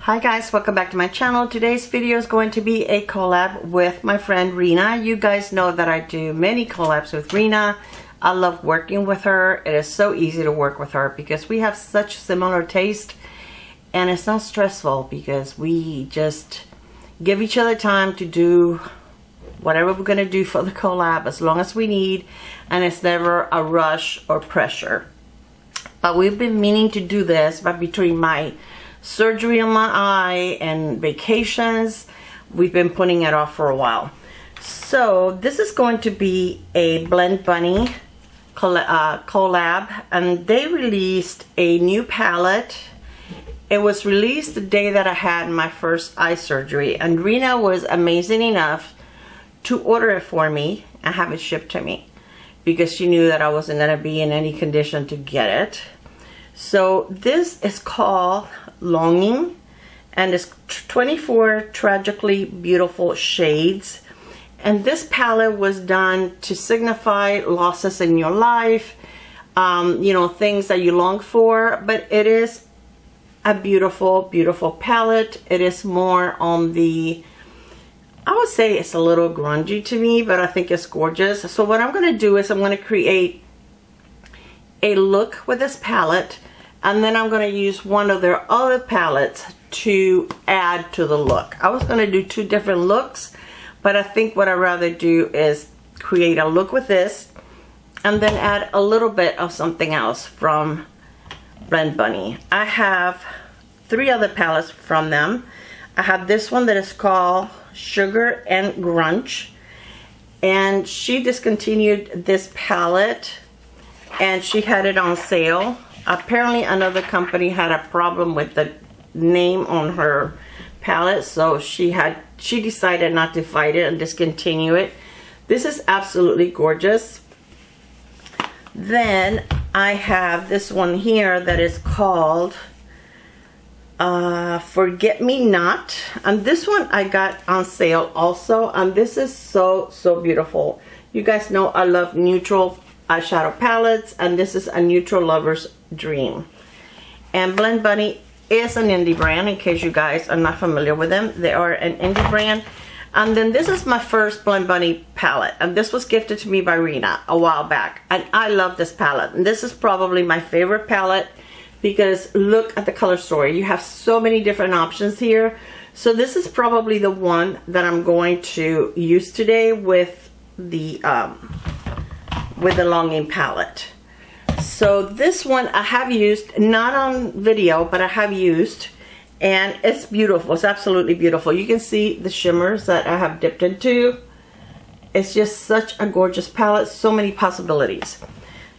Hi guys, welcome back to my channel. Today's video is going to be a collab with my friend Rena. You guys know that I do many collabs with Rena. I love working with her. It is so easy to work with her because we have such similar taste and it's not stressful because we just give each other time to do whatever we're going to do for the collab as long as we need, and it's never a rush or pressure. But we've been meaning to do this, but between my surgery on my eye and vacations, we've been putting it off for a while. So this is going to be a Blend Bunny collab, and they released a new palette. It was released the day that I had my first eye surgery, and Rena was amazing enough to order it for me and have it shipped to me because she knew that I wasn't going to be in any condition to get it. So this is called Longing, and it's 24 tragically beautiful shades, and this palette was done to signify losses in your life, you know, things that you long for. But it is a beautiful palette. It is more on the, I would say it's a little grungy to me, but I think it's gorgeous. So what I'm going to do is I'm going to create a look with this palette, and then I'm going to use one of their other palettes to add to the look. I was going to do two different looks, but I think what I'd rather do is create a look with this and then add a little bit of something else from Blend Bunny. I have three other palettes from them. I have this one that is called Sugar and Grunge, and she discontinued this palette and she had it on sale. Apparently another company had a problem with the name on her palette, so she decided not to fight it and discontinue it. This is absolutely gorgeous. Then I have this one here that is called Forget Me Not, and this one I got on sale also, and this is so beautiful. You guys know I love neutral eyeshadow palettes, and this is a neutral lover's dream. And Blend Bunny is an indie brand, in case you guys are not familiar with them. They are an indie brand. And then this is my first Blend Bunny palette, and this was gifted to me by Rena a while back, and I love this palette. And this is probably my favorite palette because look at the color story. You have so many different options here. So this is probably the one that I'm going to use today with the Longing palette. So this one I have used, not on video, but I have used, and it's beautiful. It's absolutely beautiful. You can see the shimmers that I have dipped into. It's just such a gorgeous palette, so many possibilities.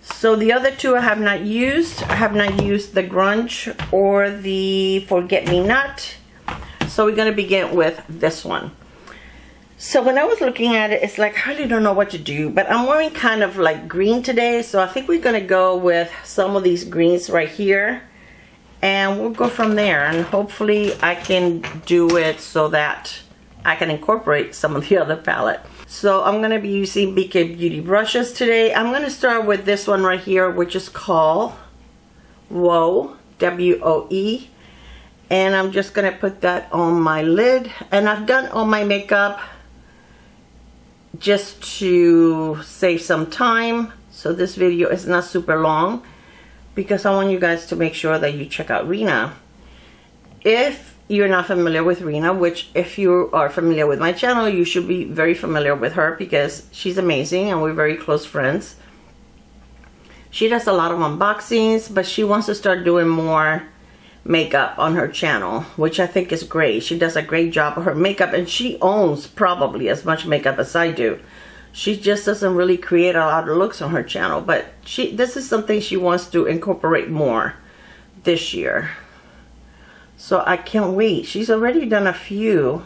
So the other two I have not used. I have not used the Grunge or the Forget Me Not. So we're going to begin with this one. So when I was looking at it, it's like I really don't know what to do, but I'm wearing kind of like green today, so I think we're going to go with some of these greens right here, and we'll go from there, and hopefully I can do it so that I can incorporate some of the other palette. So I'm going to be using BK Beauty brushes today. I'm going to start with this one right here, which is called Woe, W-O-E. And I'm just going to put that on my lid. And I've done all my makeup just to save some time, so this video is not super long because I want you guys to make sure that you check out Rena. If you're not familiar with Rena, which if you are familiar with my channel, you should be very familiar with her because she's amazing and we're very close friends. She does a lot of unboxings, but she wants to start doing more makeup on her channel, which I think is great. She does a great job of her makeup, and she owns probably as much makeup as I do. She just doesn't really create a lot of looks on her channel, but this is something she wants to incorporate more this year. So I can't wait. She's already done a few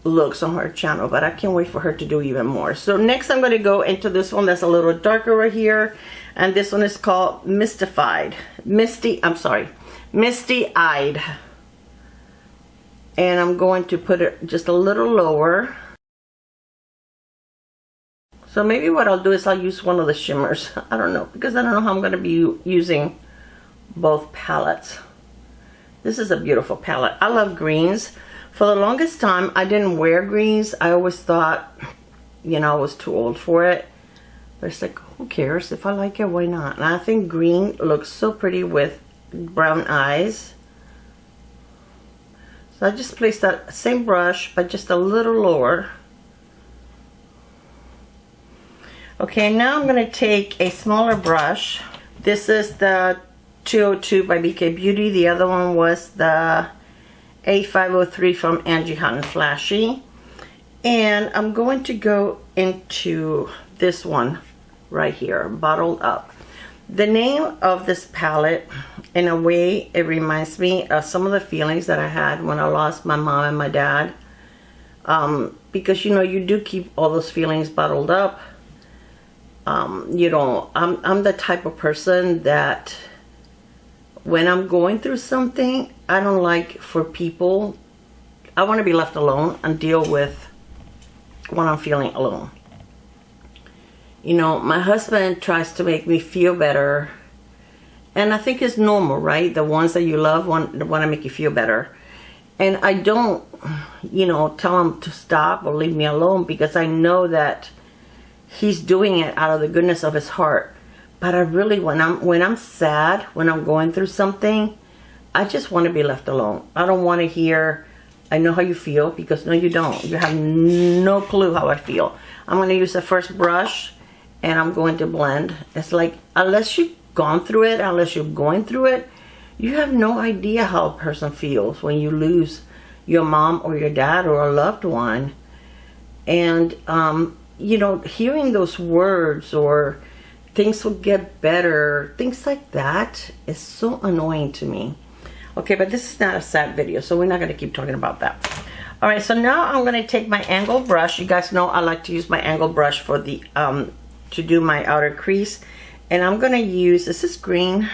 looks on her channel, but I can't wait for her to do even more. So next I'm going to go into this one that's a little darker right here, and this one is called Misty-Eyed, and I'm going to put it just a little lower. So maybe what I'll do is I'll use one of the shimmers. I don't know, because I don't know how I'm going to be using both palettes. This is a beautiful palette. I love greens. For the longest time, I didn't wear greens. I always thought, you know, I was too old for it. But it's like, who cares? If I like it, why not? And I think green looks so pretty with brown eyes. So I just placed that same brush, but just a little lower. Okay, now I'm going to take a smaller brush. This is the 202 by BK Beauty. The other one was the A503 from Angie Hot and Flashy. And I'm going to go into this one right here, Bottled Up. The name of this palette, in a way, it reminds me of some of the feelings that I had when I lost my mom and my dad. Because, you know, you do keep all those feelings bottled up. You know, I'm the type of person that when I'm going through something, I don't like for people, I want to be left alone and deal with what I'm feeling alone. You know, my husband tries to make me feel better, and I think it's normal, right? The ones that you love want to make you feel better. And I don't, you know, tell him to stop or leave me alone, because I know that he's doing it out of the goodness of his heart. But I really, when I'm sad, when I'm going through something, I just want to be left alone. I don't want to hear, I know how you feel, because no, you don't. You have no clue how I feel. I'm going to use the first brush, and I'm going to blend. It's like, unless you've gone through it, unless you're going through it, you have no idea how a person feels when you lose your mom or your dad or a loved one. And, you know, hearing those words or things will get better, things like that is so annoying to me. Okay, but this is not a sad video, so we're not going to keep talking about that. All right, so now I'm going to take my angled brush. You guys know I like to use my angled brush for the to do my outer crease, and I'm going to use, this is green.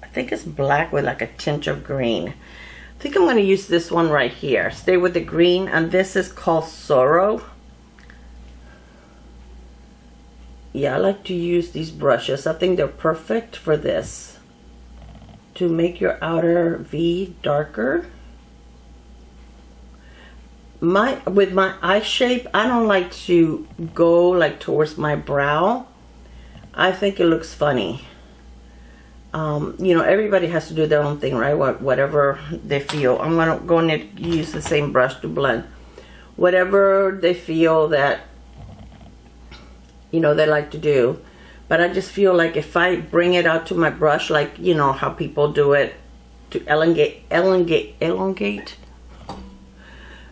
I think it's black with like a tinge of green. I think I'm going to use this one right here. Stay with the green, and this is called Sorrow. Yeah, I like to use these brushes. I think they're perfect for this, to make your outer V darker. With my eye shape, I don't like to go like towards my brow. I think it looks funny. You know, everybody has to do their own thing, right? Whatever they feel. I'm going to use the same brush to blend. Whatever they feel that, you know, they like to do. But I just feel like if I bring it out to my brush, like, you know, how people do it to elongate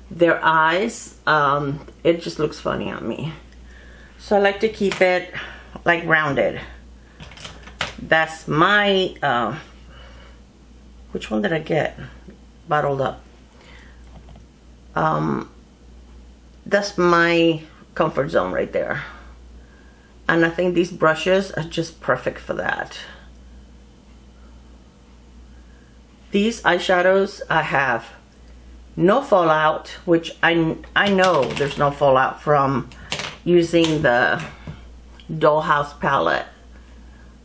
their eyes, it just looks funny on me. So I like to keep it like rounded. That's my, which one did I get? Bottled Up. That's my comfort zone right there. And I think these brushes are just perfect for that. These eyeshadows, I have no fallout, which I know there's no fallout from using the DollHouse palette.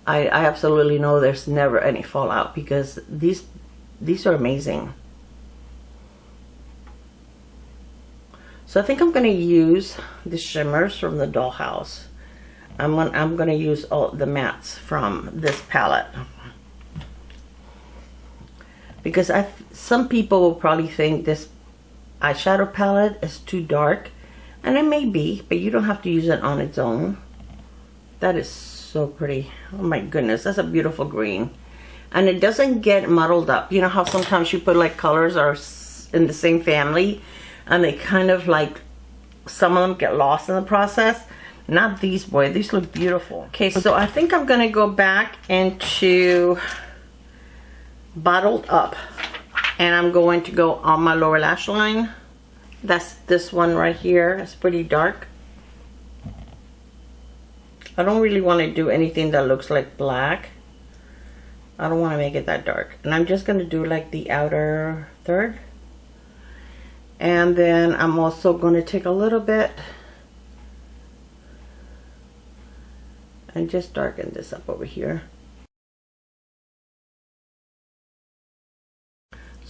I absolutely know there's never any fallout, because these are amazing. So I think I'm going to use the shimmers from the DollHouse. I'm going to use all the mattes from this palette, because some people will probably think this eyeshadow palette is too dark, and it may be, but you don't have to use it on its own. That is so pretty. Oh my goodness, that's a beautiful green, and it doesn't get muddled up. You know how sometimes you put like colors are in the same family, and they kind of like, some of them get lost in the process. Not these, boy. These look beautiful. Okay, so I think I'm gonna go back into Bottled Up, and I'm going to go on my lower lash line. That's this one right here. It's pretty dark. I don't really want to do anything that looks like black. I don't want to make it that dark. And I'm just gonna do like the outer third. And then I'm also going to take a little bit and just darken this up over here.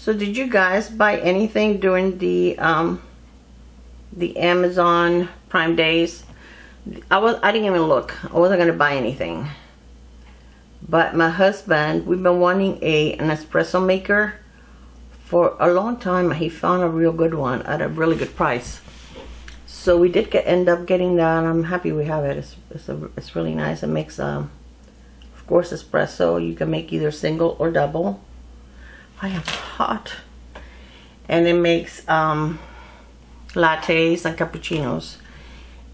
So did you guys buy anything during the Amazon Prime days? I didn't even look. I wasn't gonna buy anything. But my husband, we've been wanting an espresso maker for a long time. He found a real good one at a really good price. So we did end up getting that. I'm happy we have it. It's really nice. It makes of course espresso. You can make either single or double. I am hot. And it makes lattes and cappuccinos.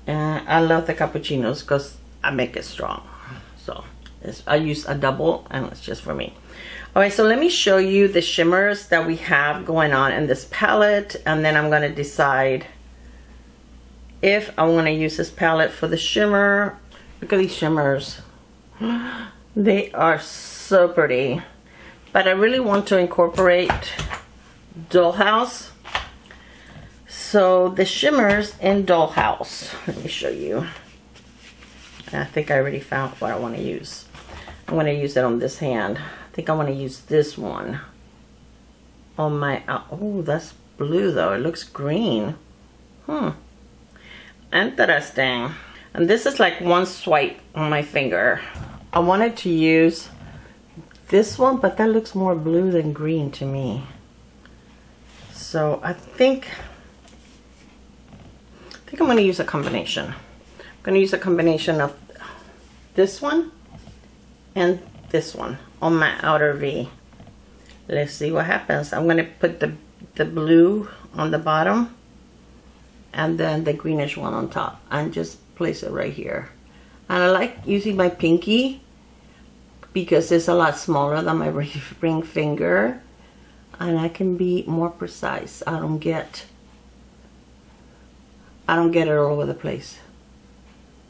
And I love the cappuccinos because I make it strong. So I use a double and it's just for me. Alright, so let me show you the shimmers that we have going on in this palette, and then I'm going to decide if I want to use this palette for the shimmer. Look at these shimmers. They are so pretty. But I really want to incorporate DollHouse. So the shimmers in DollHouse, let me show you. I think I already found what I want to use. I'm going to use it on this hand. I think I want to use this one on my, oh, that's blue though. It looks green. Interesting. And this is like one swipe on my finger. I wanted to use this one, but that looks more blue than green to me. So I think I'm going to use a combination. I'm going to use a combination of this one and this one on my outer V. Let's see what happens. I'm going to put the blue on the bottom and then the greenish one on top and just place it right here. And I like using my pinky because it's a lot smaller than my ring finger, and I can be more precise. I don't get it all over the place.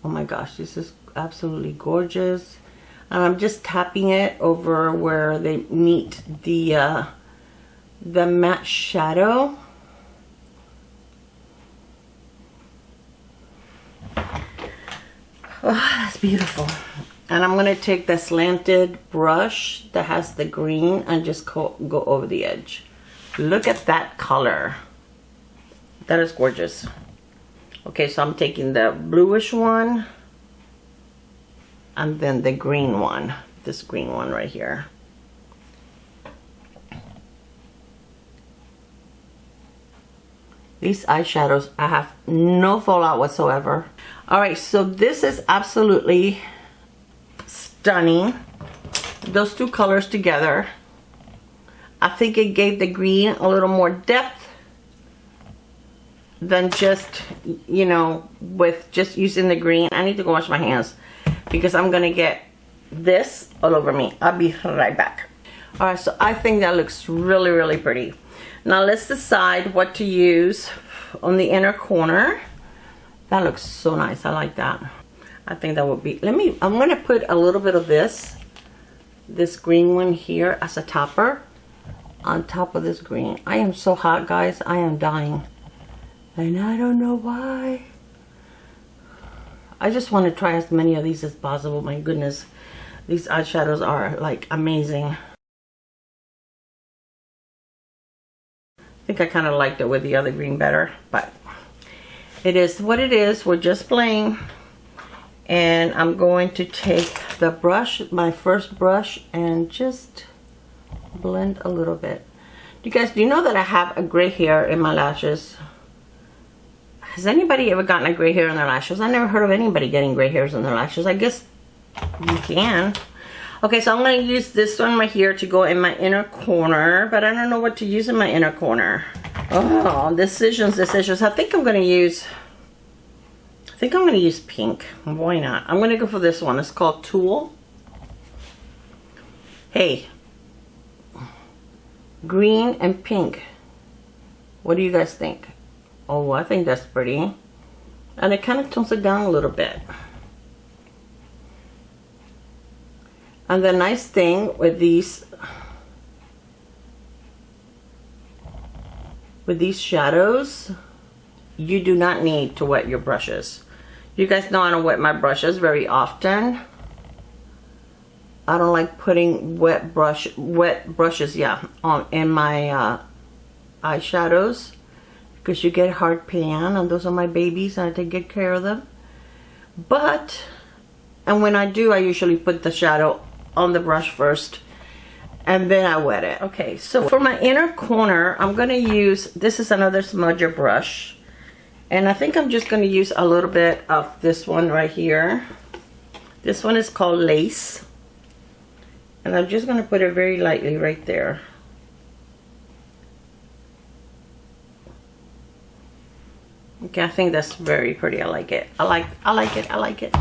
Oh my gosh, this is absolutely gorgeous. And I'm just tapping it over where they meet the matte shadow. Oh, that's beautiful. And I'm going to take the slanted brush that has the green and just go over the edge. Look at that color. That is gorgeous. Okay, so I'm taking the bluish one and then the green one. This green one right here. These eyeshadows, I have no fallout whatsoever. Alright, so this is absolutely stunning. Those two colors together. I think it gave the green a little more depth than just, you know, with just using the green. I need to go wash my hands because I'm gonna get this all over me. I'll be right back. Alright, so I think that looks really, really pretty. Now let's decide what to use on the inner corner. That looks so nice. I like that. I think that would be, I'm going to put a little bit of this green one here as a topper on top of this green. I am so hot, guys. I am dying. And I don't know why. I just want to try as many of these as possible. My goodness. These eyeshadows are like amazing. I think I kind of liked it with the other green better, but it is what it is. We're just playing. And I'm going to take the brush, my first brush, and just blend a little bit. You guys, do you know that I have a gray hair in my lashes? Has anybody ever gotten a gray hair in their lashes? I never heard of anybody getting gray hairs in their lashes. I guess you can. Okay, so I'm going to use this one right here to go in my inner corner, but I don't know what to use in my inner corner. Oh, decisions. I think I'm going to use pink. Why not? I'm going to go for this one. It's called Tulle. Hey, green and pink. What do you guys think? Oh, I think that's pretty. And it kind of tones it down a little bit. And the nice thing with these shadows, you do not need to wet your brushes. You guys know I don't wet my brushes very often. I don't like putting wet brushes, yeah, on in my eyeshadows, because you get hard pan, and those are my babies and I take good care of them. But, and when I do, I usually put the shadow on the brush first and then I wet it. Okay, so for my inner corner, I'm gonna use, this is another smudger brush, and I think I'm just gonna use a little bit of this one right here. This one is called Lace, and I'm just gonna put it very lightly right there. Okay, I think that's very pretty. I like it. I like it.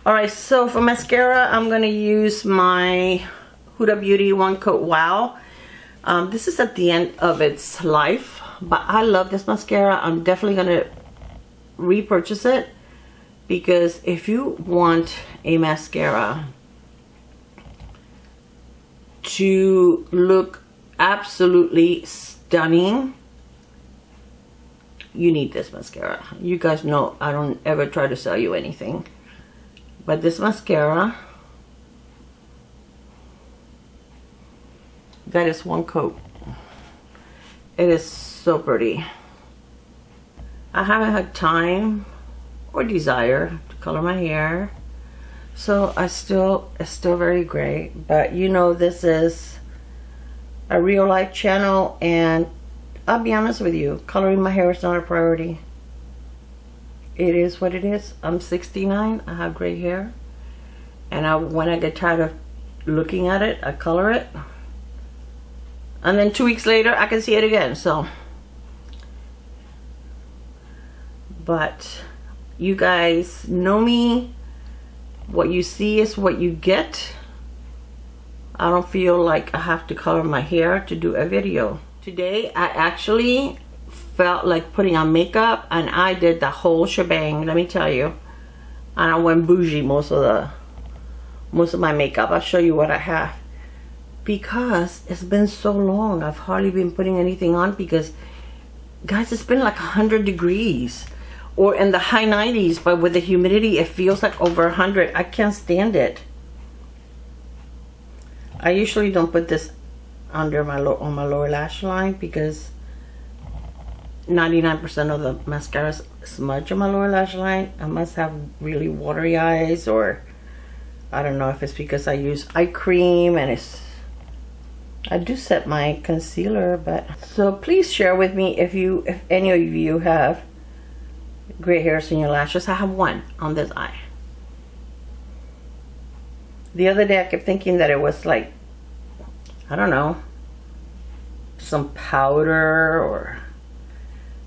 All right, so for mascara, I'm gonna use my Huda Beauty One Coat Wow. This is at the end of its life, but I love this mascara. I'm definitely gonna repurchase it, because if you want a mascara to look absolutely stunning, you need this mascara. You guys know I don't ever try to sell you anything, but this mascara, that is one coat. It is so pretty. I haven't had time or desire to color my hair, so it's still very gray, but you know, this is a real life channel, and I'll be honest with you, coloring my hair is not a priority. It is what it is. I'm 69, I have gray hair, and when I get tired of looking at it, I color it, and then 2 weeks later I can see it again. So, but you guys know me, what you see is what you get. I don't feel like I have to color my hair to do a video. Today I actually felt like putting on makeup, and I did the whole shebang, let me tell you. And I went bougie most of my makeup. I'll show you what I have, because it's been so long. I've hardly been putting anything on, because guys, it's been like 100 degrees or in the high 90s, but with the humidity it feels like over 100. I can't stand it. I usually don't put this under on my lower lash line, because 99% of the mascaras smudge on my lower lash line. I must have really watery eyes, or I don't know if it's because I use eye cream, and I do set my concealer. But so please share with me if any of you have gray hairs in your lashes. I have one on this eye. The other day I kept thinking that it was like, I don't know, some powder, or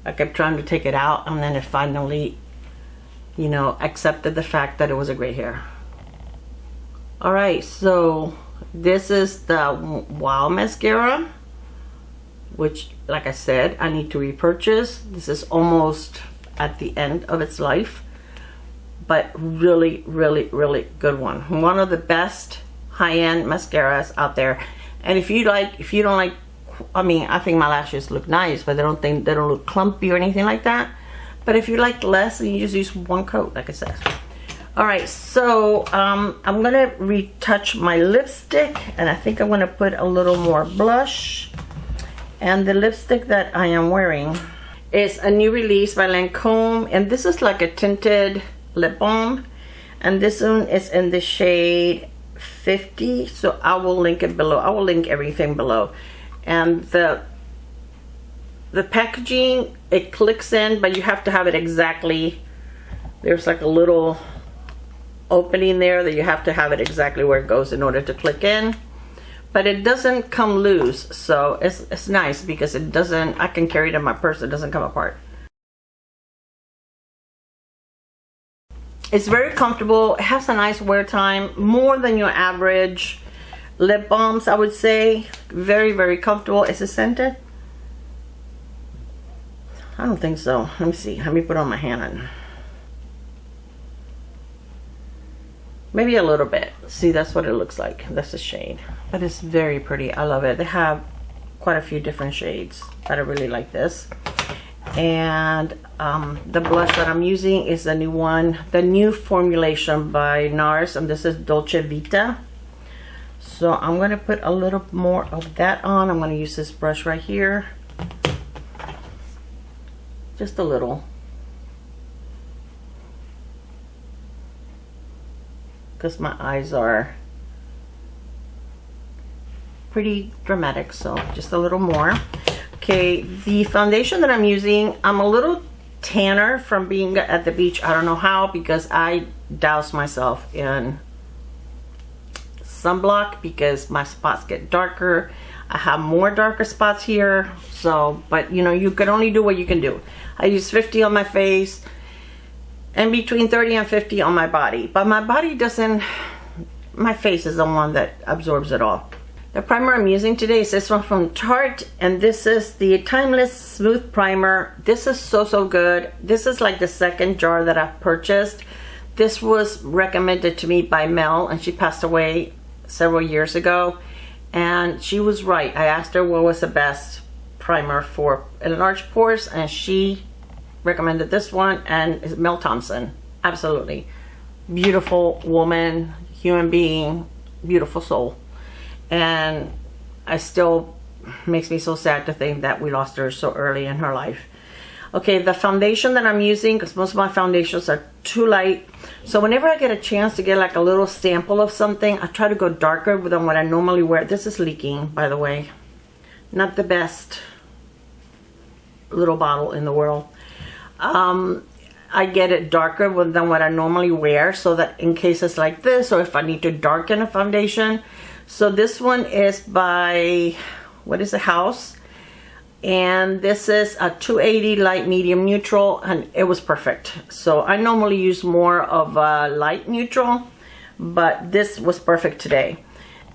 I kept trying to take it out, and then it finally, you know, accepted the fact that it was a gray hair. All right, so this is the Wow mascara, which, like I said, I need to repurchase. This is almost at the end of its life, but really, really, really good one. One of the best high-end mascaras out there. And if you don't like, I mean, I think my lashes look nice, but they don't look clumpy or anything like that. But if you like less, then you just use one coat, like I said. All right, so I'm gonna retouch my lipstick, and I think I'm gonna put a little more blush. And the lipstick that I am wearing is a new release by Lancome, and this is like a tinted lip balm, and this one is in the shade 50, so I will link it below. I will link everything below. And the packaging, it clicks in, but you have to have it exactly, there's like a little opening there that you have to have it exactly where it goes in order to click in, but it doesn't come loose, so it's nice, because it doesn't, I can carry it in my purse, it doesn't come apart. It's very comfortable. It has a nice wear time, more than your average lip balms, I would say. Very, very comfortable. Is it scented? I don't think so. Let me see. Let me put it on my hand. Maybe a little bit. See, that's what it looks like. That's the shade. But it's very pretty. I love it. They have quite a few different shades, but I really like this. And the blush that I'm using is the new one, the new formulation by NARS, and this is Dolce Vita. So I'm going to put a little more of that on. I'm going to use this brush right here. Just a little. Because my eyes are pretty dramatic, so just a little more. Okay, the foundation that I'm using, I'm a little tanner from being at the beach. I don't know how, because I douse myself in sunblock because my spots get darker. I have more darker spots here, so, but you know, you can only do what you can do. I use 50 on my face and between 30 and 50 on my body, but my body doesn't, my face is the one that absorbs it all. The primer I'm using today is this one from Tarte, and this is the Timeless Smooth Primer. This is so good. This is like the second jar that I've purchased. This was recommended to me by Mel, and she passed away several years ago, and she was right. I asked her what was the best primer for enlarged pores, and she recommended this one, and it's Mel Thompson. Absolutely beautiful woman, human being, beautiful soul. And I still makes me so sad to think that we lost her so early in her life. Okay, the foundation that I'm using, because most of my foundations are too light, so whenever I get a chance to get like a little sample of something, I try to go darker than what I normally wear. This is leaking, by the way. Not the best little bottle in the world. I get it darker than what I normally wear, so that in cases like this, or if I need to darken a foundation. So this one is by, what is the house? And this is a 280 light, medium, neutral, and it was perfect. So I normally use more of a light neutral, but this was perfect today.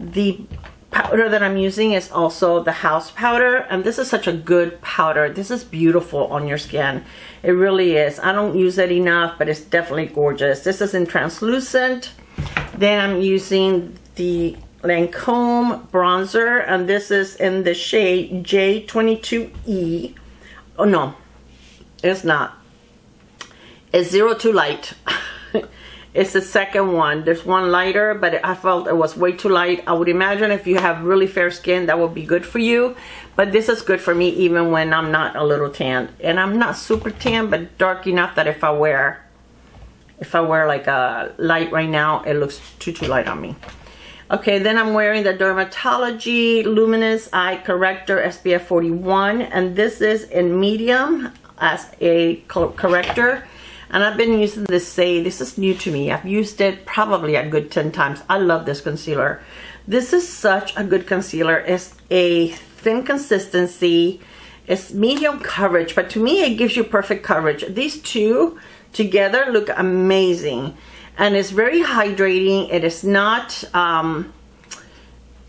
The powder that I'm using is also the house powder, and this is such a good powder. This is beautiful on your skin. It really is. I don't use it enough, but it's definitely gorgeous. This is in translucent. Then I'm using the Lancome bronzer, and this is in the shade J22E. Oh no, it's not. It's 02 light. It's the second one. There's one lighter, but I felt it was way too light. I would imagine if you have really fair skin, that would be good for you, but this is good for me even when I'm not a little tanned. And I'm not super tan, but dark enough that if I wear like a light right now, it looks too light on me. Okay, then I'm wearing the Dermatology Luminous Eye Corrector SPF 41, and this is in medium as a corrector. And I've been using this this is new to me. I've used it probably a good 10 times. I love this concealer. This is such a good concealer. It's a thin consistency. It's medium coverage, but to me it gives you perfect coverage. These two together look amazing. And it's very hydrating. It is not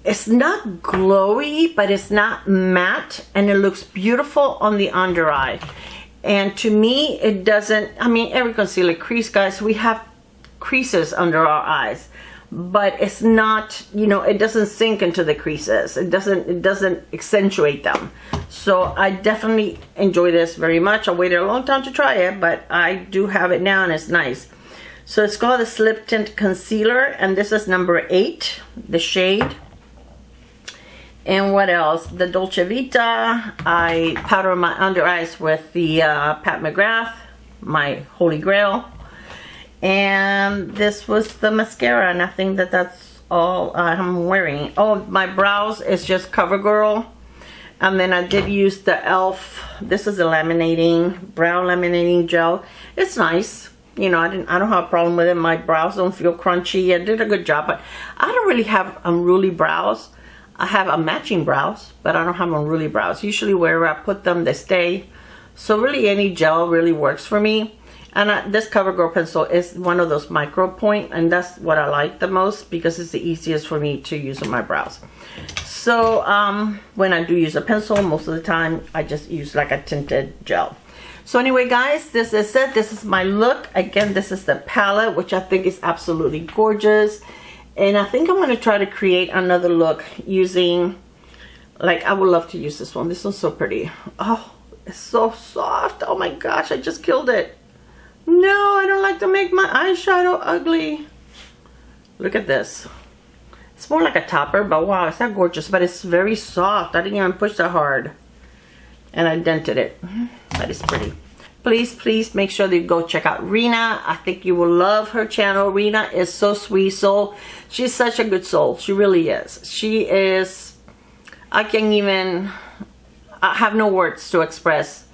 it's not glowy, but it's not matte, and it looks beautiful on the under eye. And to me, it doesn't, I mean, every concealer crease, guys, we have creases under our eyes, but it's not, you know, it doesn't sink into the creases. It doesn't accentuate them. So I definitely enjoy this very much. I waited a long time to try it, but I do have it now, and it's nice. So it's called the Slip Tint Concealer, and this is number 8, the shade. And what else? The Dolce Vita. I powder my under eyes with the Pat McGrath, my holy grail. And this was the mascara, and I think that that's all I'm wearing. Oh, my brows is just CoverGirl. And then I did use the e.l.f. This is a brow laminating gel. It's nice. You know, I don't have a problem with it. My brows don't feel crunchy. I did a good job, but I don't really have unruly brows. I have a matching brows, but I don't have unruly brows. Usually wherever I put them, they stay. So really any gel really works for me. And this CoverGirl pencil is one of those micro point, and that's what I like the most because it's the easiest for me to use on my brows. So when I do use a pencil, most of the time I just use like a tinted gel. So anyway, guys, this is it. This is my look. Again, this is the palette, which I think is absolutely gorgeous. And I think I'm going to try to create another look using, like, I would love to use this one. This one's so pretty. Oh, it's so soft. Oh my gosh, I just killed it. No, I don't like to make my eyeshadow ugly. Look at this. It's more like a topper, but wow, it's not gorgeous, but it's very soft. I didn't even push that hard. And I dented it. That is pretty. Please make sure that you go check out Rena. I think you will love her channel. Rena is so sweet soul. She's such a good soul. She really is. She is, I have no words to express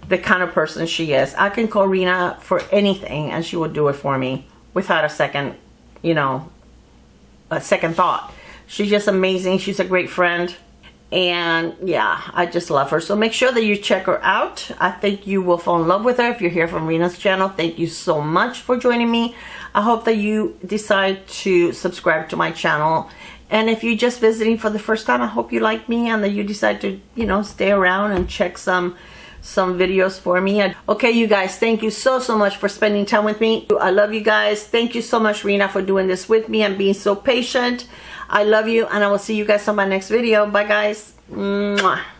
the kind of person she is. I can call Rena for anything and she will do it for me without a second, you know, a second thought. She's just amazing. She's a great friend. And yeah, I just love her. So make sure that you check her out. I think you will fall in love with her if you're here from Rena's channel. Thank you so much for joining me. I hope that you decide to subscribe to my channel. And if you're just visiting for the first time, I hope you like me and that you decide to, you know, stay around and check some videos for me. Okay, you guys, thank you so much for spending time with me. I love you guys. Thank you so much, Rena, for doing this with me and being so patient. I love you, and I will see you guys on my next video. Bye, guys. Mwah.